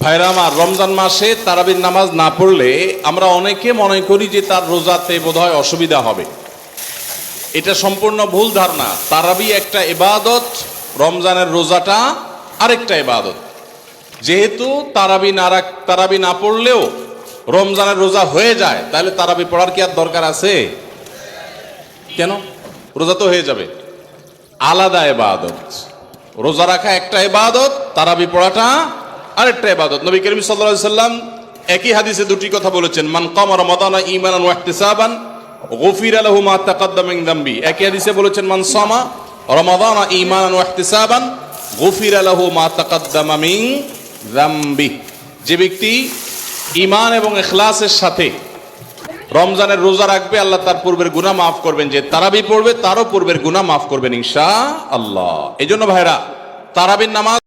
ভাইরা আমার, রমজান মাসে তারাবির নামাজ না পড়লে আমরা অনেকে মনে করি যে তার রোজাতে বোধহয় অসুবিধা হবে। এটা সম্পূর্ণ ভুল ধারণা। তারাবি একটা ইবাদত, রমজানের রোজাটা আরেকটা ইবাদত। যেহেতু তারাবি না পড়লেও রমজানের রোজা হয়ে যায়, তাহলে তারাবি পড়ার কি আর দরকার আছে? কেন? রোজা তো হয়ে যাবে। আলাদা ইবাদত। রোজা রাখা একটা ইবাদত, তারাবি পড়াটা আরেকটা ইবাদত। নবী করিম সাল্লাল্লাহু আলাইহি সাল্লাম একই হাদিসে দুটি কথা বলেছেন, মান কামা রমাদানা ঈমানান ওয়া ইহতিসাবান গুফিরা লাহু মা তাকাদ্দামা মিন যামবি। একই হাদিসে বলেছেন, মান সামা রমাদানা ঈমানান ওয়া ইহতিসাবান গুফিরা লাহু মা তাকাদ্দামা মিন যামবি। যে ব্যক্তি ঈমান এবং ইখলাসের সাথে রমজানের রোজা রাখবে, আল্লাহ তার পূর্বের গুনাহ মাফ করবেন। যে তারাবি পড়বে তারও পূর্বের গুনাহ মাফ করবেন ইনশাআল্লাহ। এই জন্য ভাইরা, তারাবির নামাজ